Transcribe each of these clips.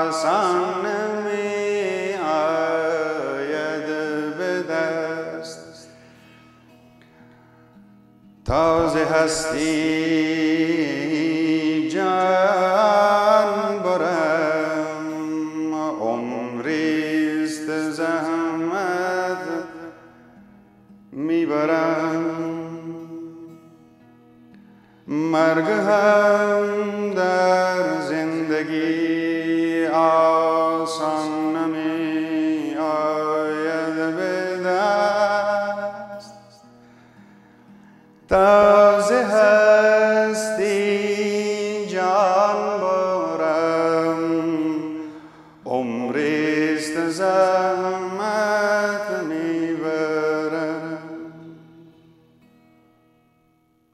آسان می آید به دست تازه هستی جان برم عمریست زحمت میبرم مرگ هم در زندگی آسان نمی آید به دست تازه هستی جان برم عمریست زحمت میبرم.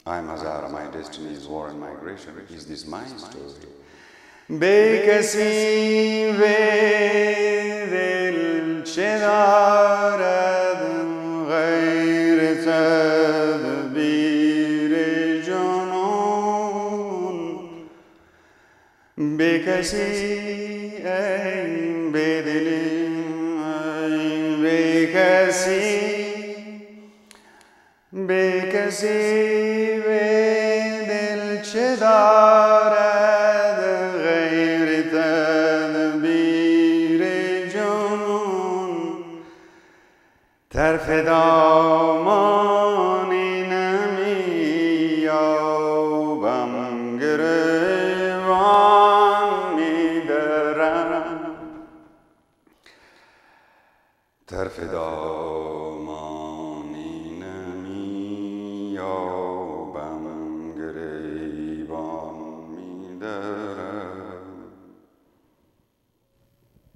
I'm Hazara, my destiny is war and migration. Is this my story? بکسی به دل چه دارد غیر تدبیر جنون بکسی ای به دلی بکسی به دل چه دارد غیر تدبیر جنون طرف دامانی نمیابم گریبان میدرم طرف دامانی نمیابم گریبان میدرم.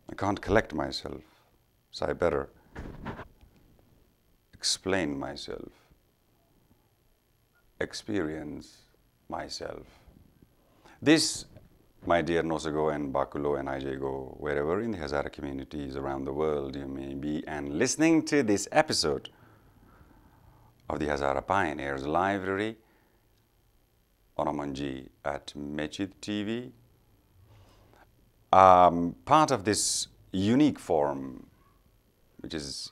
I can't collect myself, so I better explain myself, experience myself. This, my dear Nosago and Bakulo and Ijago, wherever in the Hazara communities around the world you may be, and listening to this episode of the Hazara Pioneers Library on Amanji at Mechidtv, part of this unique form, which is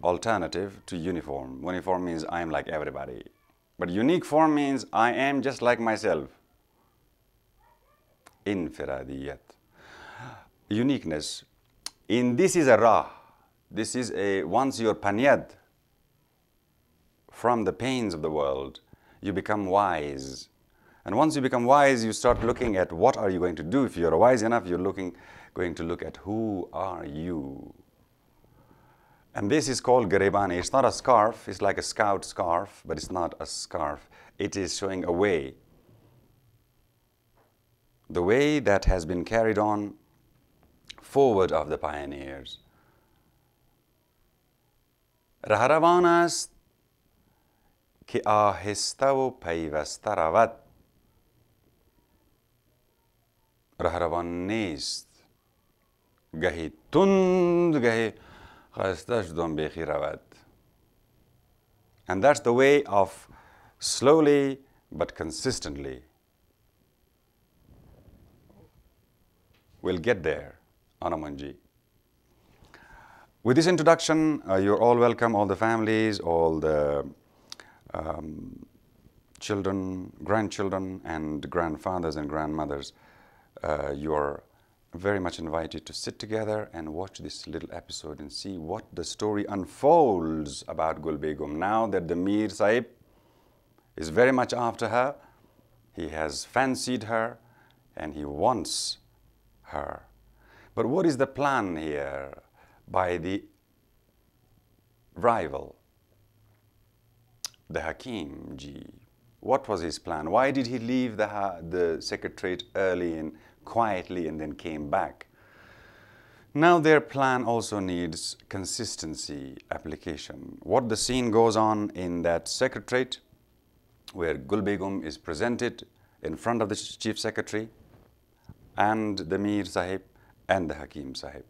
alternative to uniform. Uniform means I am like everybody, but unique form means I am just like myself. Infiradiyat. Uniqueness. In this is a Rah. This is a, once you're panyad from the pains of the world, you become wise. And once you become wise, you start looking at what are you going to do. If you're wise enough, you're going to look at who are you. And this is called garibani. It's not a scarf. It's like a scout scarf, but it's not a scarf. It is showing a way. The way that has been carried on forward of the pioneers. Rahravan ast ki ahista و پیوسته رود. رهروان نیست گهی تند گهی خستش دنبیخی رود. And that's the way of slowly but consistently. We'll get there on Amanji. With this introduction, you're all welcome, all the families, all the children, grandchildren, and grandfathers and grandmothers. You're very much invited to sit together and watch this little episode and see what the story unfolds about Gul Begum. Now that the Mir Sahib is very much after her, he has fancied her and he wants her. But what is the plan here by the rival, the Hakim Ji? What was his plan? Why did he leave the secretariat early and quietly and then came back? Now their plan also needs consistency application. What the scene goes on in that secretariat where Gul Begum is presented in front of the chief secretary and the Mir Sahib and the Hakim Sahib.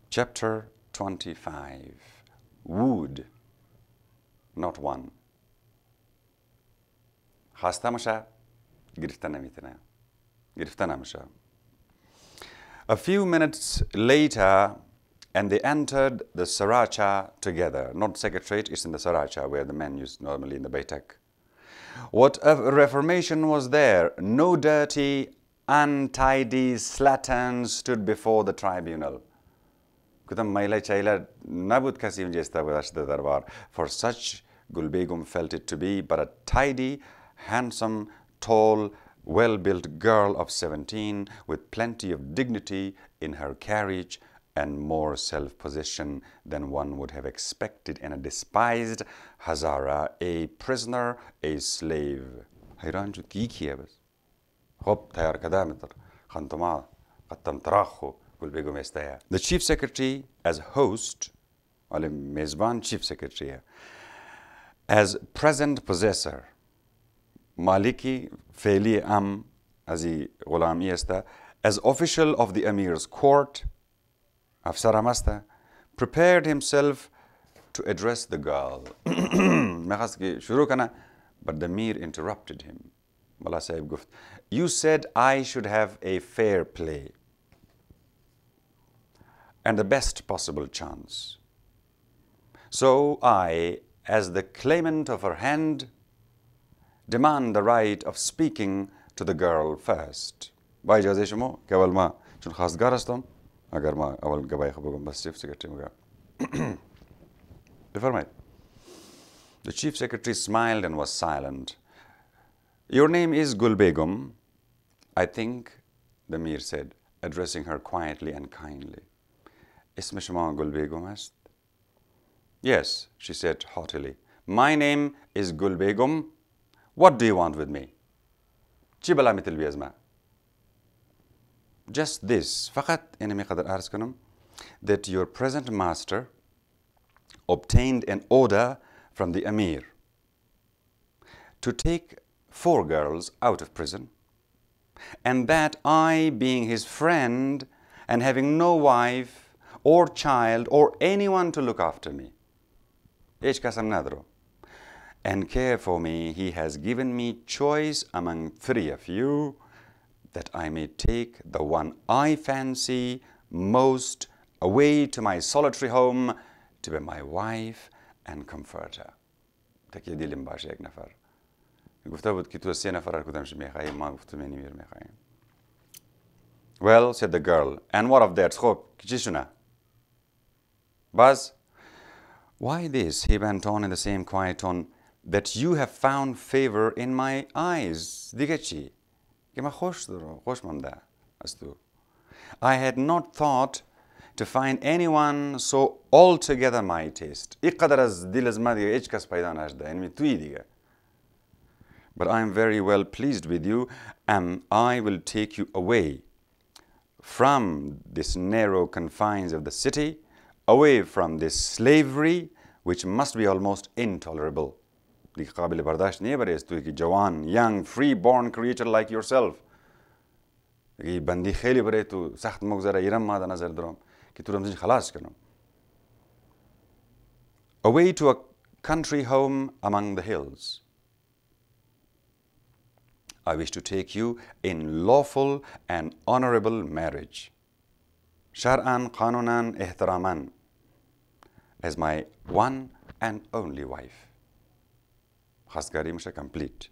Chapter 25. Wood, not one. خسته میشه گرفته نمیتونه گرفته نمیشه A few minutes later, and they entered the Saracha together. Not Secretariat, it's in the Saracha where the men used normally in the Baitak. What a reformation was there. No dirty, untidy slatterns stood before the tribunal. For such, Gulbegum felt it to be but a tidy, handsome, tall, well-built girl of 17 with plenty of dignity in her carriage and more self-possession than one would have expected in a despised Hazara, a prisoner, a slave. حيران شو كيكي بس. خب تيار كدامتر خنتما قطم تراخو Gulbegum استيا. The chief secretary as host, ولا ميزبان chief secretary, as present possessor, Maliki Feli Am Azi Ghulam Yesta, as official of the Amir's court, Afsara Masta, prepared himself to address the girl. But the Mir interrupted him. You said I should have a fair play and the best possible chance. So I, as the claimant of her hand, demand the right of speaking to the girl first. با اجازه شما که اول ما چون خواستگار هستم اگر ما اول گواهی بگم بس چیف سکرتری میگم بفرمایید. The chief secretary smiled and was silent. Your name is Gulbegum, I think, the Mir said, addressing her quietly and kindly. اسم شما Gulbegum است? Yes, she said haughtily. My name is Gulbegum. What do you want with me? چی بلا مثل بیازما؟ Just this, فقط اینمی قدر عرض کنم that your present master obtained an order from the Amir to take 4 girls out of prison, and that I, being his friend and having no wife or child or anyone to look after me, ايش كاسم نادرو, and care for me, he has given me choice among 3 of you, that I may take the one I fancy most away to my solitary home to be my wife and comfort her. تکی دیلم باشه یک نفر. گفته بود که تو 3 نفر رو کدامش میخوایی؟ ما گفتم اینی میر میخواییم. Well, said the girl, and what of that? خب چی شونه؟ باز why this, he went on in the same quiet tone, that you have found favor in my eyes. دیگه چی؟ که من خوش مانده از تو. I had not thought to find anyone so altogether my taste. اینقدر از دل از من دیگه هیچ کس پیدا نشده. یعنی توی دیگه. But I am very well pleased with you, and I will take you away from this narrow confines of the city, away from this slavery, which must be almost intolerable. دیگه قابل برداشت نیه برای توی که جوان, young, free-born creature like yourself. دیگه بندی خیلی برای تو سخت مگذره ایرم ما در نظر دارم که تو رمزین خلاص کنم. Away to a country home among the hills. I wish to take you in lawful and honorable marriage. شرعاً, قانوناً, احتراماً, as my one and only wife. خواستگاری میشه complete.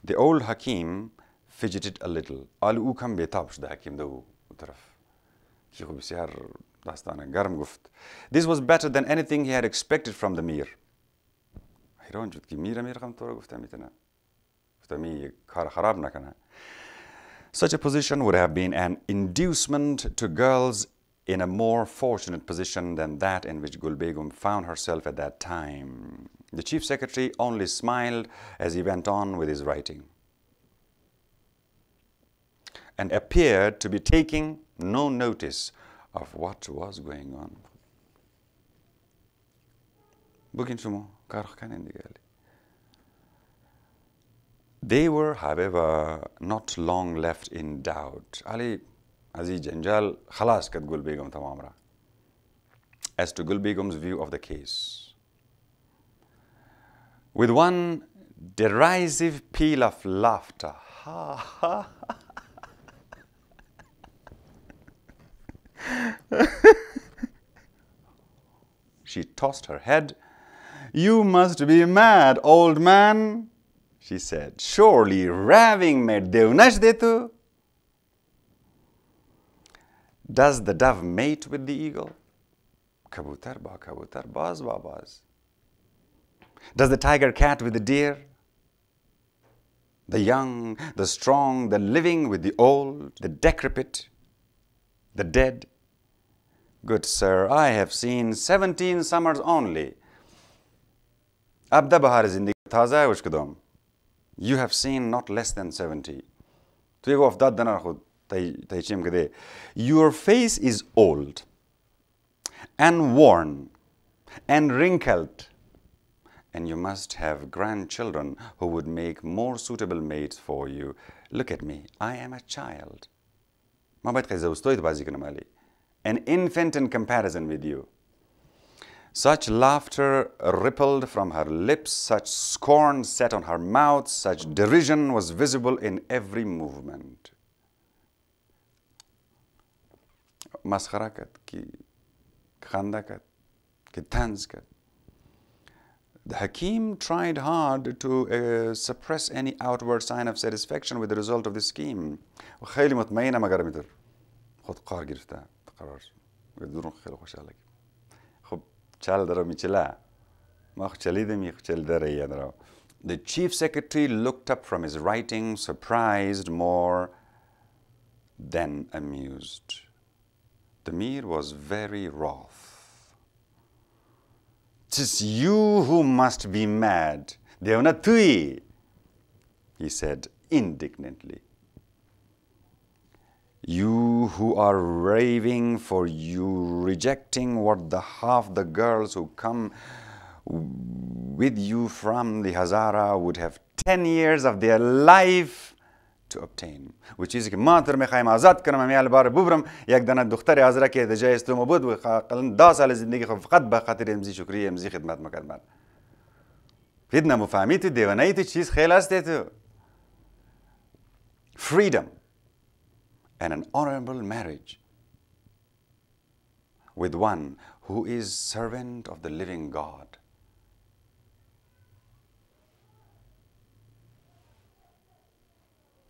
The old Hakim fidgeted a little. آل او کم بیتاب شده حکیم دو طرف. کی خوب بسیار داستانه گرم گفت. This was better than anything he had expected from the Mir. حیران شد که میر کم تو رو گفته میتونه. گفته می کار خراب نکنه. Such a position would have been an inducement to girls in a more fortunate position than that in which Gulbegum found herself at that time. The chief secretary only smiled as he went on with his writing and appeared to be taking no notice of what was going on. بگین شما کار کنین دیگه. They were, however, not long left in doubt. Ali Aziz Janjal khalas kad Gulbegum tamam ra. As to Gulbegum's view of the case, with one derisive peal of laughter, ha ha, She tossed her head. You must be mad, old man, she said. Surely raving med devnash detu. Does the dove mate with the eagle? Kabutar ba kabutar, baz ba baz. Does the tiger cat with the deer? The young, the strong, the living with the old, the decrepit, the dead? Good sir, I have seen 17 summers only. Abda bahar zindagi taza hai ushkadam. You have seen not less than 70. Your face is old and worn and wrinkled, and you must have grandchildren who would make more suitable mates for you. Look at me, I am a child. An infant in comparison with you. Such laughter rippled from her lips, such scorn sat on her mouth, such derision was visible in every movement. Maskhara kat, ki khanda kat, ki tanz kat. The Hakim tried hard to suppress any outward sign of satisfaction with the result of the scheme. خیلی مطمئنم اگر میتر خود قار گرفته قرار بدون خیلی خوشحال خب چال درو میچلا ما خچلیدم خچل دره یادرو. The chief secretary looked up from his writing, surprised more than amused. The Mir was very wroth. "'Tis you who must be mad, Devna tui," he said indignantly. "You who are raving for you, rejecting what half the girls who come with you from the Hazara would have 10 years of their life to obtain." which is که ما تر میخوایم آزاد کنم امیال بار ببرم یک دانه دختر حاضره که دجای استوم بود و قلن 10 سال زندگی خود فقط به خاطر امزی شکری امزی خدمت مکرد فیدنا مفهمی تو دیوانهی تو چیز خیلی هسته تو. Freedom and an honorable marriage with one who is servant of the living God.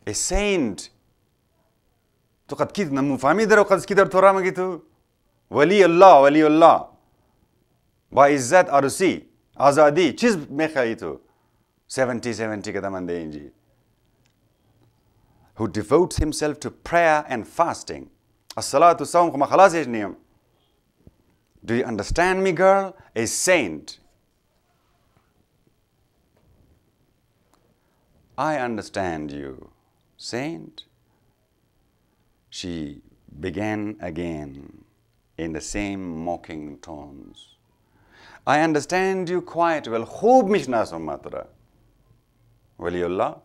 A saint. تو قد كيد مفهمي در وقد كيدر تورا ما كيتو ولي الله باعزت عروسی آزادی چیز میخوایی تو 70 كده من دینجی who devotes himself to prayer and fasting. الصلاة والصوم كما خلاص ايش نيم. Do you understand me, girl? A saint. I understand you, saint. She began again in the same mocking tones. I understand you quite well. خوب میشناسم ماترا. ولی الله.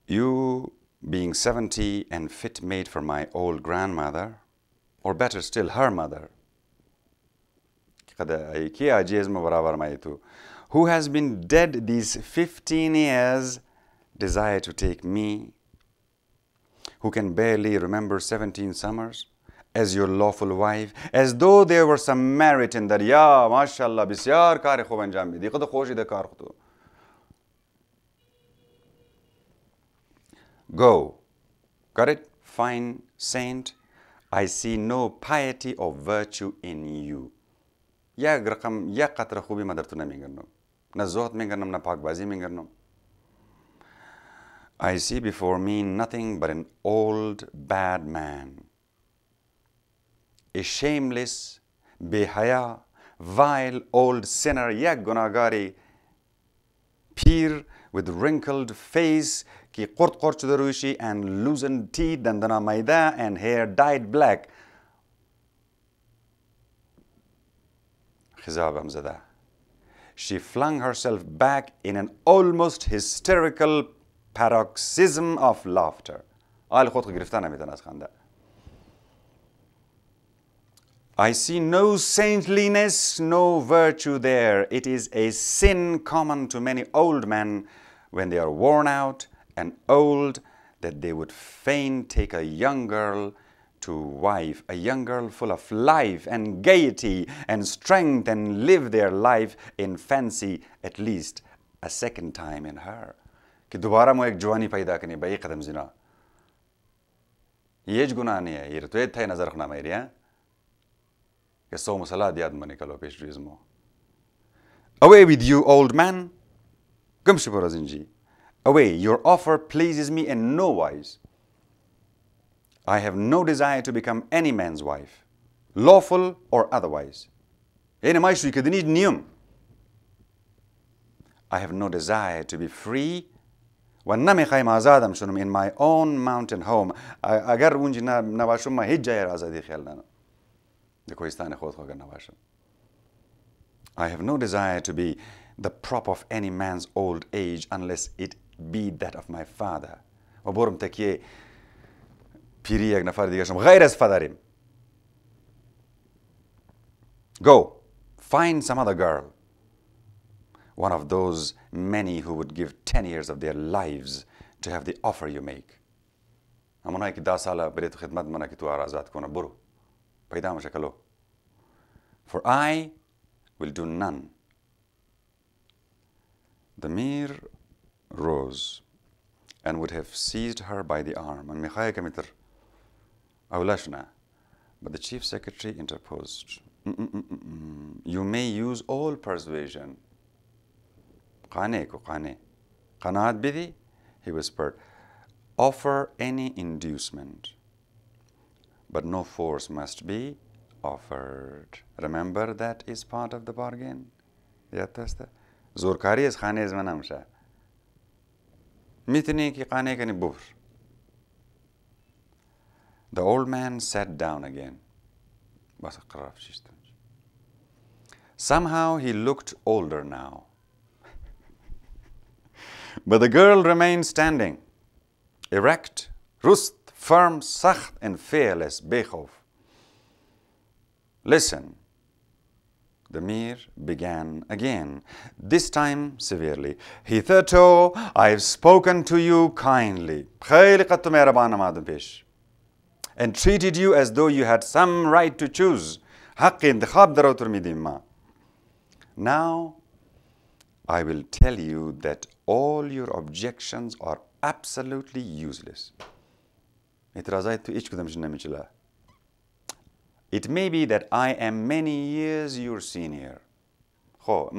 You being 70 and fit mate for my old grandmother, or better still, her mother, who has been dead these 15 years, desire to take me, who can barely remember 17 summers, as your lawful wife, as though there were some merit in that. Ya, mashallah, bisyar kar khub anjam midi. Khud khoshi de kar khud. Go. Got it? Fine saint. I see no piety or virtue in you. Ya rakam ya qatra khubi madartuna mingarnum. Na zohat mingarnum na pakbazi mingarnum. I see before me nothing but an old bad man. A shameless, behaya, vile old sinner, ya gunagari, peer with wrinkled face, ki qort darushi and loosened teeth, dandana maida and hair dyed black. Khizab amzada. She flung herself back in an almost hysterical paroxysm of laughter. I see no saintliness, no virtue there. It is a sin common to many old men when they are worn out and old that they would fain take a young girl to wife, a young girl full of life and gaiety and strength, and live their life in fancy at least a second time in her. कि दोबारा मैं एक जवानी पैदा करनी भाई कदम जिना ये गुनाह नहीं है ये तो ये था नजर रखना मेरी हैं कि सौ मसला दियाद मने कलो पेशरीज़मो away with you old man come shiporazinji away your offer pleases me in no wise I have no desire to become any man's wife, lawful or otherwise. I have no desire to be free. In my own mountain home. I have no desire to be the prop of any man's old age unless it be that of my father. Go, find some other girl, one of those many who would give 10 years of their lives to have the offer you make. For I will do none. The Amir rose and would have seized her by the arm. But the chief secretary interposed. You may use all persuasion. He whispered. Offer any inducement, but no force must be offered. Remember that is part of the bargain. Zorkari is khane is manamsha. Mitni ki khane kani bufr. The old man sat down again. Somehow he looked older now. But the girl remained standing, erect, rust, firm, sakht, and fearless, bekhof. Listen, the Amir began again, this time severely. Hitherto I have spoken to you kindly. And treated you as though you had some right to choose. Now, I will tell you that all your objections are absolutely useless. It may be that I am many years your senior. It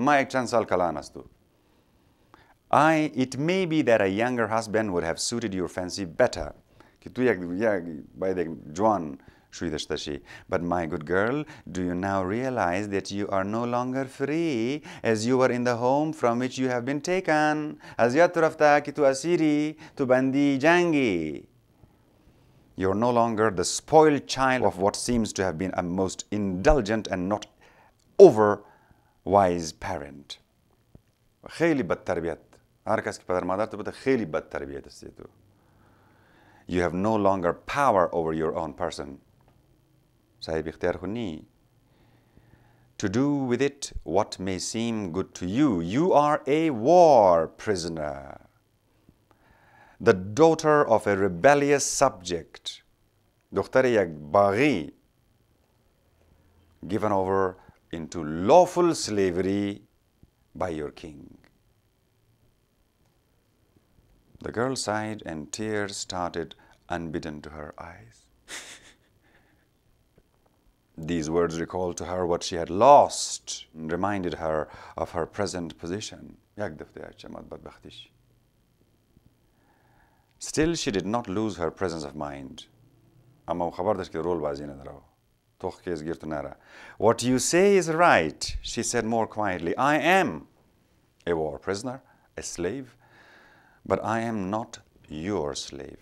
may be that a younger husband would have suited your fancy better. But my good girl, do you now realize that you are no longer free as you were in the home from which you have been taken? You are no longer the spoiled child of what seems to have been a most indulgent and not over-wise parent. You have no longer power over your own person. To do with it what may seem good to you. You are a war prisoner, the daughter of a rebellious subject, given over into lawful slavery by your king. The girl sighed and tears started unbidden to her eyes. These words recalled to her what she had lost and reminded her of her present position. Still, she did not lose her presence of mind. What you say is right, she said more quietly. I am a war prisoner, a slave, but I am not your slave.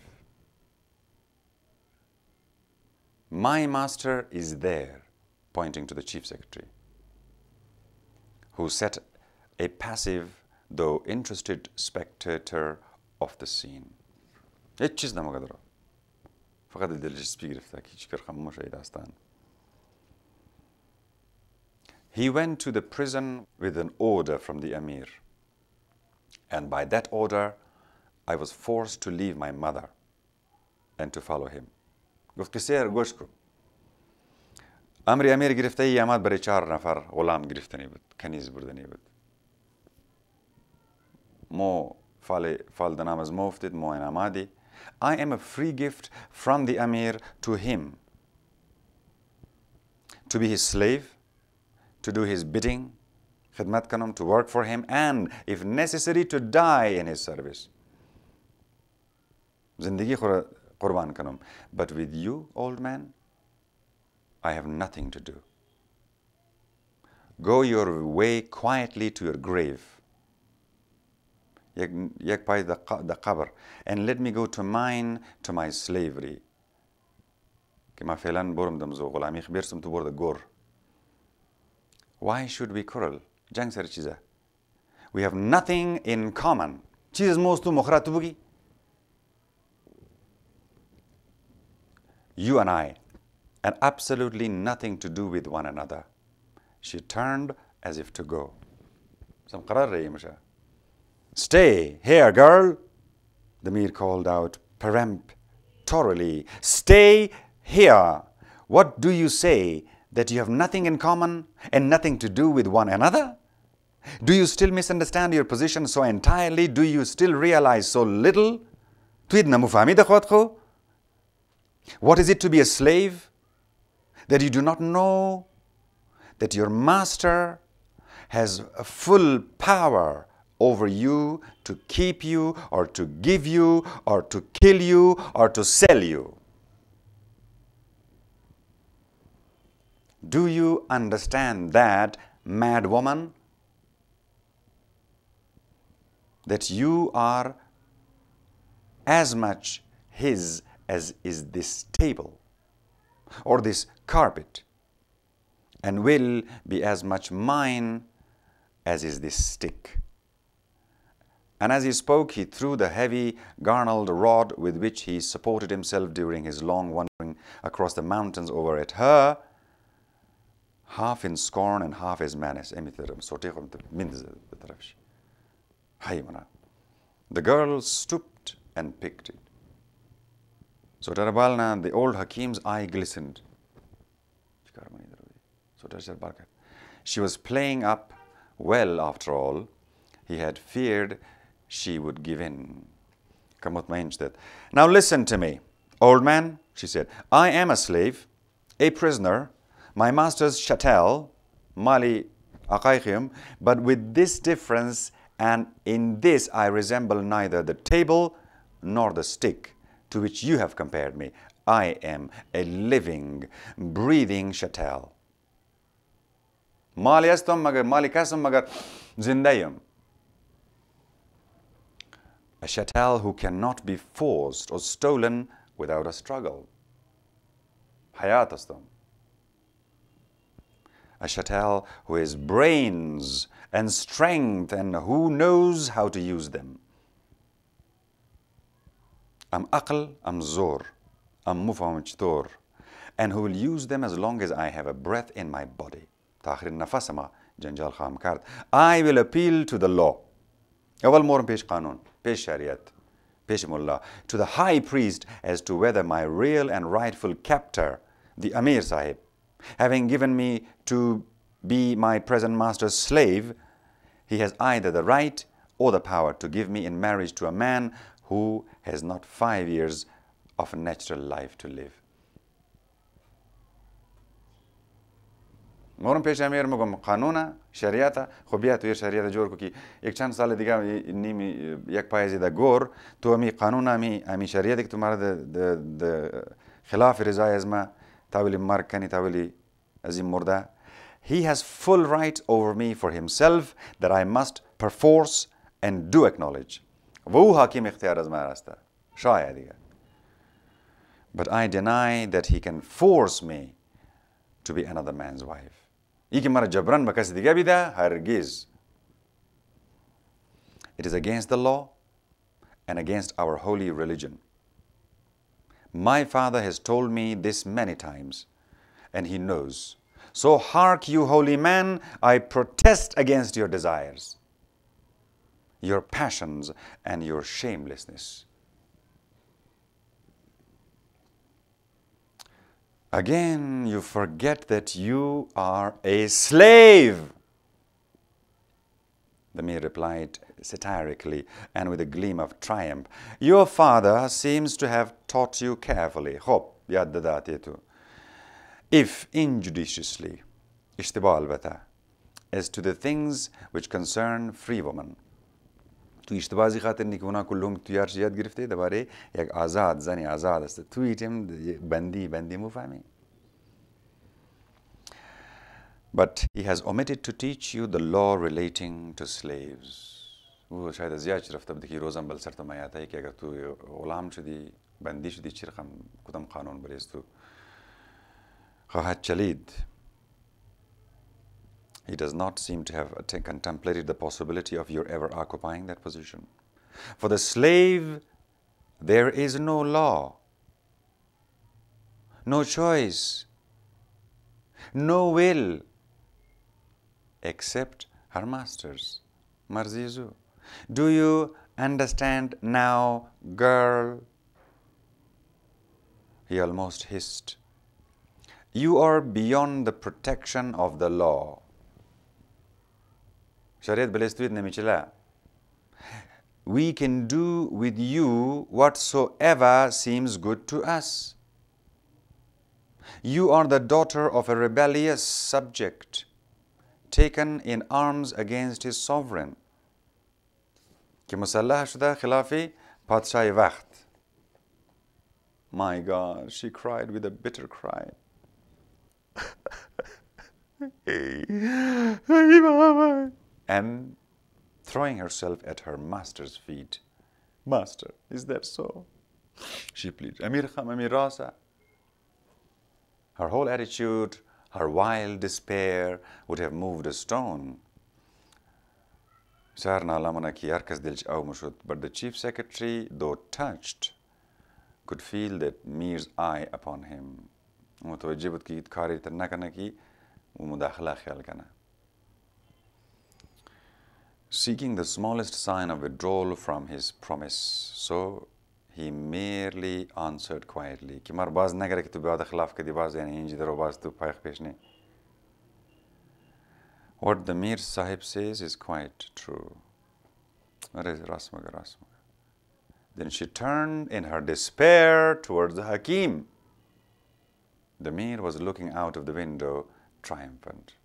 My master is there, pointing to the chief secretary, who sat a passive, though interested spectator of the scene. He went to the prison with an order from the Amir, and by that order, I was forced to leave my mother, and to follow him. گفت قصه رو گوش کن. امیر گرفته ای آمد برای 4 نفر غلام گرفتنی بود، کنیز بردنی بود. مو فال دنام از مو افتید، مو این آمدی. I am a free gift from the Amir to him, to be his slave, to do his bidding, khidmat kanam, to work for him, and if necessary to die in his service. Zindagi qurban kanam. But with you, old man, I have nothing to do. Go your way quietly to your grave. Yak pai the qabr, and let me go to mine, to my slavery. Kima felan borum damzo gulami khbirsum to bor the gor. Why should we quarrel? Jang sar chiza. We have nothing in common. Chiz most to mokhrat bugi. You and I, and absolutely nothing to do with one another. She turned as if to go. Some qarar rahi musha. Stay here, girl, the Mir called out peremptorily. Stay here. What do you say, that you have nothing in common and nothing to do with one another? Do you still misunderstand your position so entirely? Do you still realize so little? What is it to be a slave? That you do not know that your master has a full power over you to keep you, or to give you, or to kill you, or to sell you. Do you understand that, mad woman? That you are as much his as is this table or this carpet, and will be as much mine as is this stick. And as he spoke, he threw the heavy garnered rod with which he supported himself during his long wandering across the mountains over at her, half in scorn and half as menace. The girl stooped and picked it. So Tarabalna, the old Hakim's eye glistened. She was playing up well after all. He had feared she would give in. Now listen to me, old man, she said. I am a slave, a prisoner, my master's chattel, mali aqayqim, but with this difference, and in this I resemble neither the table nor the stick to which you have compared me. I am a living, breathing chattel. Mali astum magar mali kasum magar zindayum. A chattel who cannot be forced or stolen without a struggle. Hayat astum. A chattel who has brains and strength and who knows how to use them. Am aql, am zor, am mufamchtor, and who will use them as long as I have a breath in my body. Ta'khir nafasama janjal kham kard. I will appeal to the law. Awal moram pesh qanun, pesh shariat, pesh mullah, to the high priest as to whether my real and rightful captor, the Amir Sahib, having given me to be my present master's slave, he has either the right or the power to give me in marriage to a man who has not 5 years of a natural life to live. مورم پیش امیر مگم قانونا شریعتا خوبیه توی شریعت جور کو کی یک چند سال دیگه نیمی یک پایزی دا گور تو امی قانونا امی شریعت که تو مرد خلاف رضای از ما تاولی مرگ کنی تاولی از این مرده. He has full right over me for himself that I must perforce and do acknowledge. वो हाकिम इख्तियार از ما راسته شاید دیگه. But I deny that he can force me to be another man's wife. It is against the law and against our holy religion. My father has told me this many times, and he knows. So hark you, holy man, I protest against your desires, your passions, and your shamelessness. Again, you forget that you are a slave. The Mir replied satirically and with a gleam of triumph, your father seems to have taught you carefully. خب یاد داده تو. If injudiciously, اشتباه البته, as to the things which concern free women. تو اشتباه زی خاطر نیک اونا کلهم تو یارش یاد گرفته دوباره یک آزاد زنی آزاد است تو ایتم بندی مفهمی. But he has omitted to teach you the law relating to slaves. वो शायद زیاد رفته بده که روزم بل سر تو میاد هایی که اگر تو غلام شدی بندی شدی چی رقم کدام قانون بریز تو خواهد چلید. He does not seem to have contemplated the possibility of your ever occupying that position. For the slave, there is no law, no choice, no will, except her master's. Marzizu. Do you understand now, girl? He almost hissed. You are beyond the protection of the law. We can do with you whatsoever seems good to us. You are the daughter of a rebellious subject, taken in arms against his sovereign. که مسلح شده خلاف پادشاه وقت. My God, she cried with a bitter cry. And throwing herself at her master's feet. Master, is that so? She pleaded. Amir Kham, Amir Rasa. Her whole attitude, her wild despair would have moved a stone. But the chief secretary, though touched, could feel that Mir's eye upon him. Seeking the smallest sign of withdrawal from his promise, so he merely answered quietly. What the Mir Sahib says is quite true. Then she turned in her despair towards the Hakim. The Mir was looking out of the window, triumphant.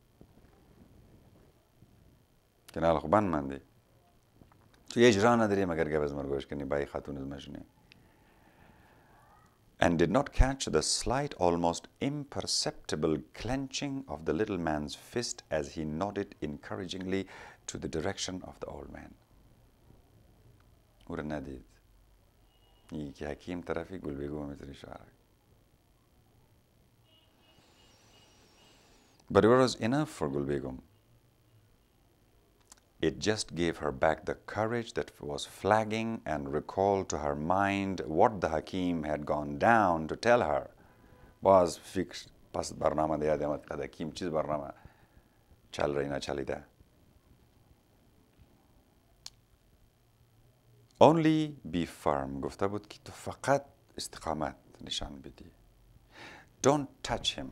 And did not catch the slight, almost imperceptible clenching of the little man's fist as he nodded encouragingly to the direction of the old man. But it was enough for Gulbegum. It just gave her back the courage that was flagging and recalled to her mind what the Hakim had gone down to tell her. Was fixed. Pas barnama de yademat kad Hakim chiz barnama chal rahi na chalida. Only be firm. Gufta bud ki tu faqat istiqamat nishan bidi. Don't touch him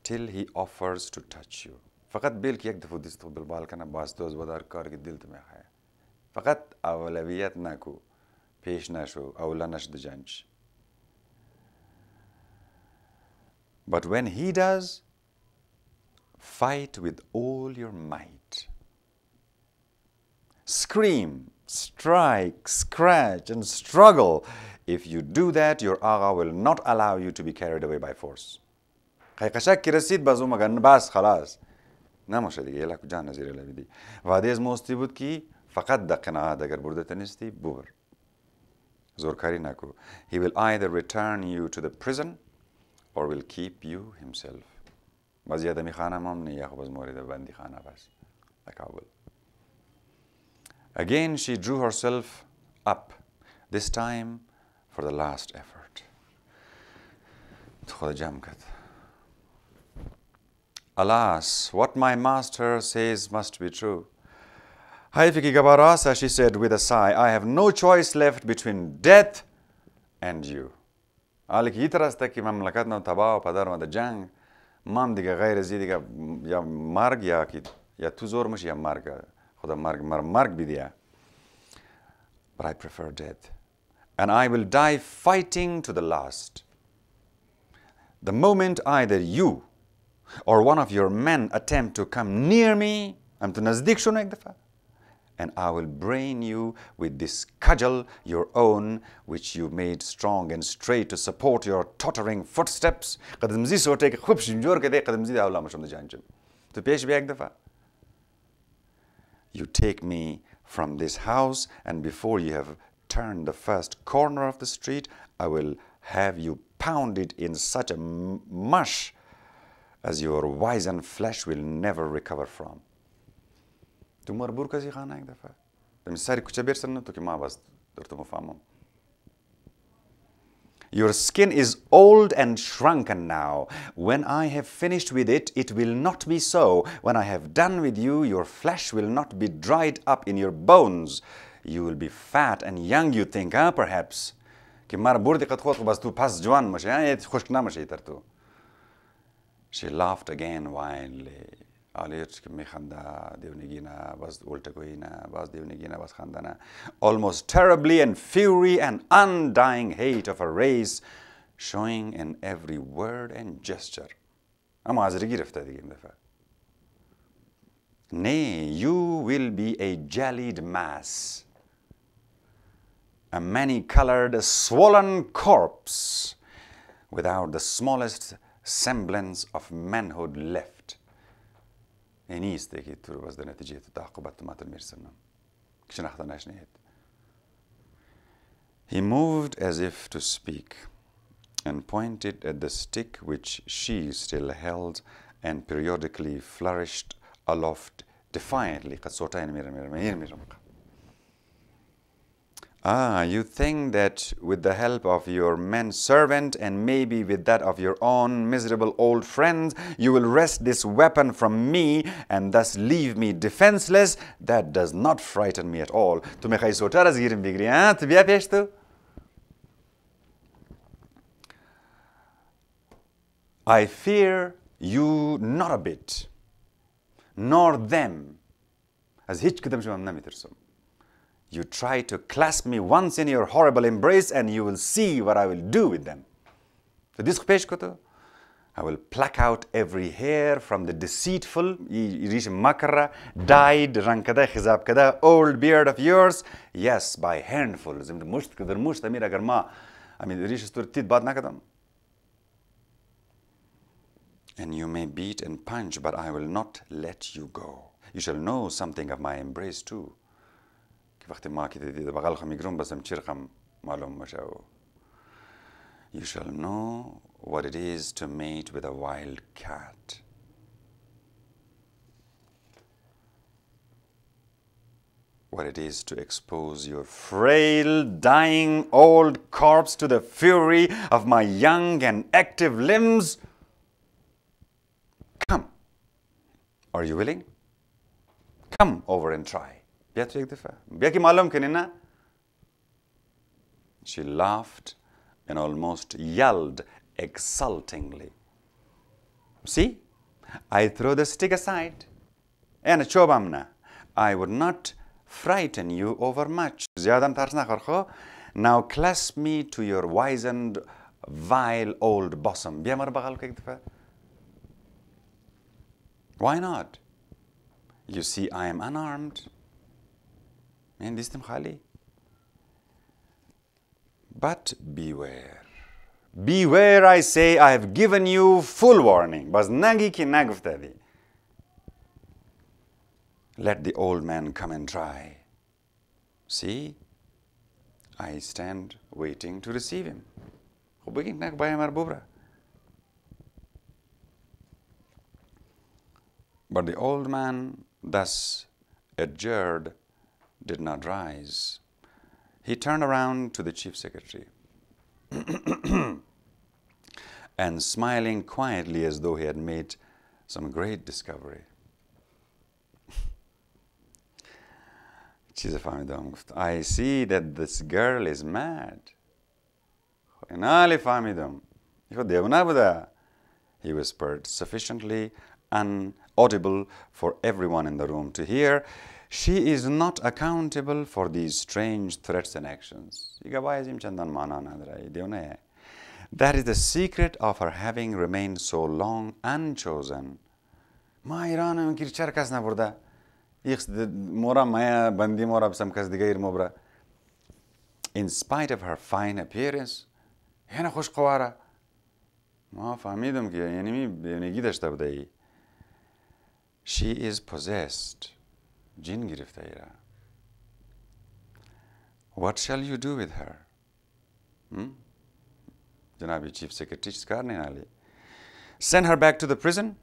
till he offers to touch you. فقط بیل که یک دفعه دست بالبال کنه باز تو از بدار کار که دلت میخواه. فقط اولویت نکو، پیش نشو، اولا نشد جنج. But when he does, fight with all your might. Scream, strike, scratch, and struggle. If you do that, your agha will not allow you to be carried away by force. قشک که رسید بازو مگن بس خلاص. نموشه دیگه یلا کجا نزیره لبیدی. وعده از موستی بود که فقط دا قناعت اگر برده تنستی بور. زورکاری نکو. He will either return you to the prison or will keep you himself. بازی آدمی خانه مام نیه خب از مورد بندی خانه بس. لکابل. Again she drew herself up, this time for the last effort. خود جمع کرد. Alas, what my master says must be true. Haifiki Gabarasa, she said with a sigh, I have no choice left between death and you. حالی که راسته که مملکت نو تباه و پدر و جنگ مام دیگه غیر از دیگه یا مرگ یا تو زور میشه یا مرگ خدا مرگ بیدیه. But I prefer death. And I will die fighting to the last. The moment either you or one of your men attempt to come near me, I'm to nazdik shuna ek dafa, and I will brain you with this cudgel, your own, which you made strong and straight to support your tottering footsteps. قدم زی سوته که خوب شنجور کده قدم زی داولا مشم جانجم. تو پیش بیا یک دفعه. You take me from this house, and before you have turned the first corner of the street, I will have you pounded in such a mush as your wizened flesh will never recover from. تو مربور کسی خانه یک دفعه. دمی سری کوچه برسن تو که ما باز درتو مفهمم. Your skin is old and shrunken now. When I have finished with it, it will not be so. When I have done with you, your flesh will not be dried up in your bones. You will be fat and young, you think, perhaps. که مربور دی قد خود باز تو پس جوان مشه خشک نمشه تر تو. She laughed again wildly. آلیرش که میخنده دیونگی نه باز اولتگویی نه باز دیونگی نه باز خنده نه. Almost terribly and fury and undying hate of a race showing in every word and gesture. اما از رگی رفته دیگه این دفعه. Nay, you will be a jellied mass, a many-colored, swollen corpse without the smallest semblance of manhood left. نیست که تو رو باز در نتیجه تعاقبات ما میرسونم که شناخته نشنید. He moved as if to speak and pointed at the stick which she still held and periodically flourished aloft defiantly. قد صوتين مير. You think that with the help of your men servant and maybe with that of your own miserable old friends, you will wrest this weapon from me and thus leave me defenseless? That does not frighten me at all. تو میخوای سوتر از گیرم بگیری تو بیا پیش تو. I fear you not a bit, nor them. از هیچ کدوم شما نمیترسم. You try to clasp me once in your horrible embrace and you will see what I will do with them. So this pesh koto, I will pluck out every hair from the deceitful, makara, dyed, rankada, khizab kada, old beard of yours. Yes, by handfuls. And you may beat and punch, but I will not let you go. You shall know something of my embrace too. وقتی ما که دیده بغل خم میگرم بسم چرخم معلوم مشه. You shall know what it is to mate with a wild cat. What it is to expose your frail, dying, old corpse to the fury of my young and active limbs. Come. Are you willing? Come over and try. She laughed and almost yelled exultingly. See, I throw the stick aside. And I would not frighten you overmuch. Now clasp me to your wizened, vile old bosom. Why not? You see, I am unarmed. But beware. Beware, I say, I have given you full warning. Let the old man come and try. See, I stand waiting to receive him. But the old man, thus adjured, did not rise. He turned around to the chief secretary and smiling quietly as though he had made some great discovery. I see that this girl is mad. Inali famidam. He whispered, sufficiently inaudible for everyone in the room to hear. She is not accountable for these strange threats and actions. That is the secret of her having remained so long unchosen. In spite of her fine appearance, she is possessed. What shall you do with her? Janabi Chief Secretary, send her back to the prison?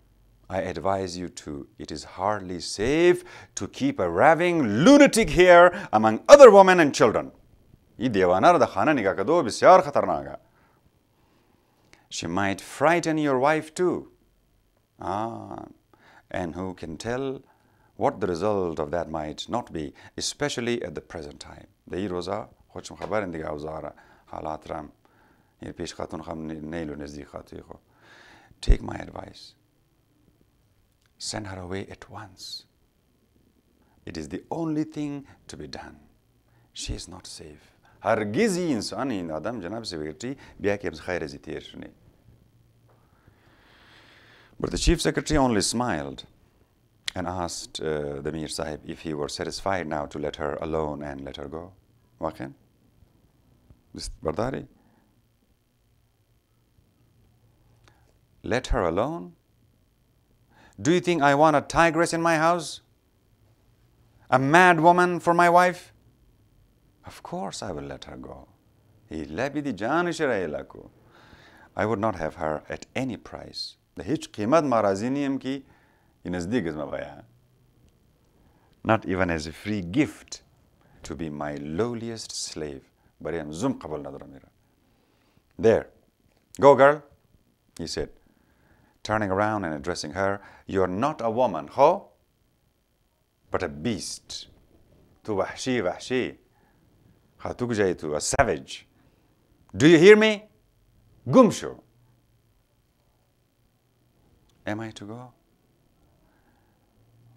I advise you to. It is hardly safe to keep a raving lunatic here among other women and children. She might frighten your wife too. And who can tell what the result of that might not be, especially at the present time. Take my advice. Send her away at once. It is the only thing to be done. She is not safe. هرگزی انسان این آدم جناب سکرتری بیا که خیر از تیر شونه. But the chief secretary only smiled and asked the Mir Sahib if he were satisfied now to let her alone and let her go. واقعا؟ برداری؟ Let her alone? Do you think I want a tigress in my house? A mad woman for my wife? Of course I will let her go. I would not have her at any price. Not even as a free gift to be my lowliest slave. There. Go, girl, he said, turning around and addressing her. You are not a woman, ho? But a beast. Tu wahshi. A savage. Do you hear me? Gumshu. Am I to go?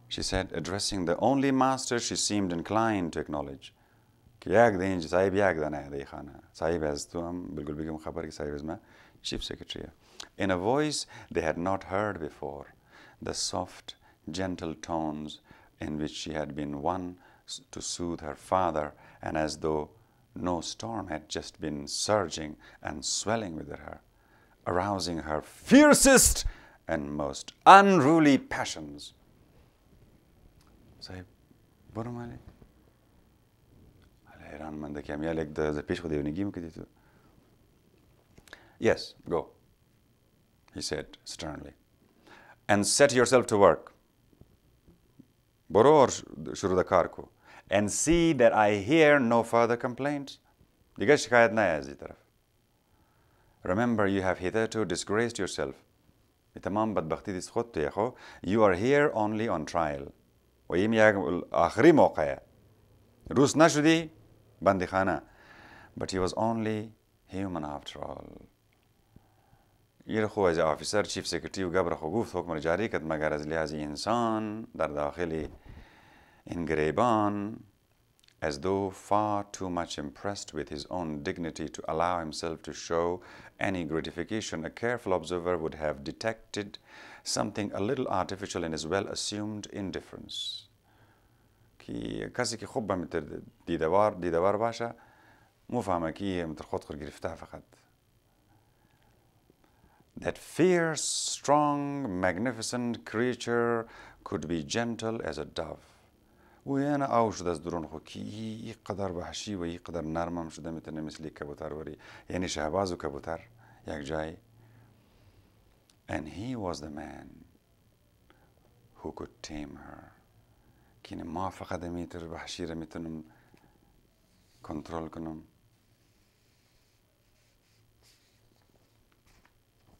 She said, addressing the only master she seemed inclined to acknowledge. Chief Secretary. In a voice they had not heard before, the soft, gentle tones in which she had been won to soothe her father, and as though no storm had just been surging and swelling within her, arousing her fiercest and most unruly passions. Sahib, Boromali. Yes, go, he said sternly, and set yourself to work. And see that I hear no further complaints. Remember, you have hitherto disgraced yourself. You are here only on trial. But he was only human after all. خو از آفیسر چیف سکرتری و قبر خو گفت حکم جاری کرد مگر از لحاظ انسان در داخل این گریبان, as though far too much impressed with his own dignity to allow himself to show any gratification, a careful observer would have detected something a little artificial in his well-assumed indifference. که کسی که خوب متر دیدوار باشه مفهمه که متر خود خود گرفته فقط. That fierce, strong, magnificent creature could be gentle as a dove. وأنا أوجد از درون خو کی قدر وحشی و قدر نرمم شده میتونه مثل کبوتر وری یعنی شهباز و کبوتر یک جای. And he was the man who could tame her. که ما فقط میتر وحشی را میتونم کنترل کنم.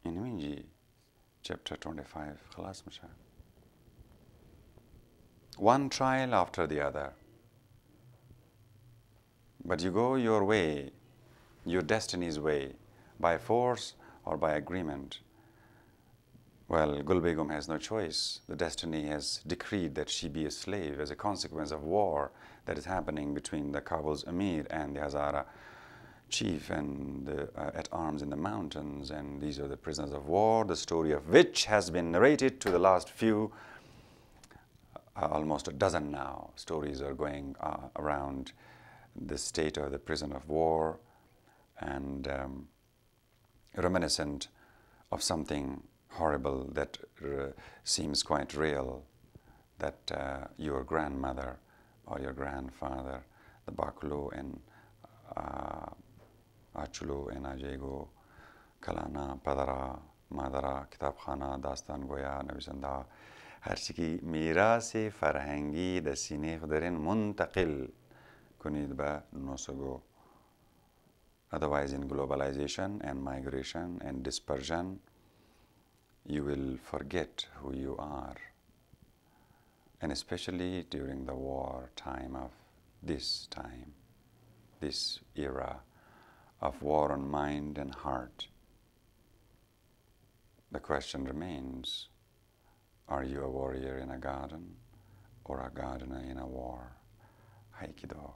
این منجی chapter 25 خلاص میشه. One trial after the other. But you go your way, your destiny's way, by force or by agreement. Well, Gul Begum has no choice. The destiny has decreed that she be a slave as a consequence of war that is happening between the Kabul's Amir and the Hazara chief and at arms in the mountains. And these are the prisoners of war, the story of which has been narrated to the last few, almost a dozen now. Stories are going around the state of the prison of war and reminiscent of something horrible that seems quite real, that your grandmother or your grandfather, the Bakulu and Achulu and Ajego, Kalana, Padara, Madara, Kitabkhana, Dastan Goya, Navisanda, هرچی میراث فرهنگی در سینه خودرین منتقل کنید به نسگو. Otherwise, in globalization and migration and dispersion, you will forget who you are. And especially during the war time of this time, this era of war on mind and heart. The question remains, are you a warrior in a garden or a gardener in a war? Haikido.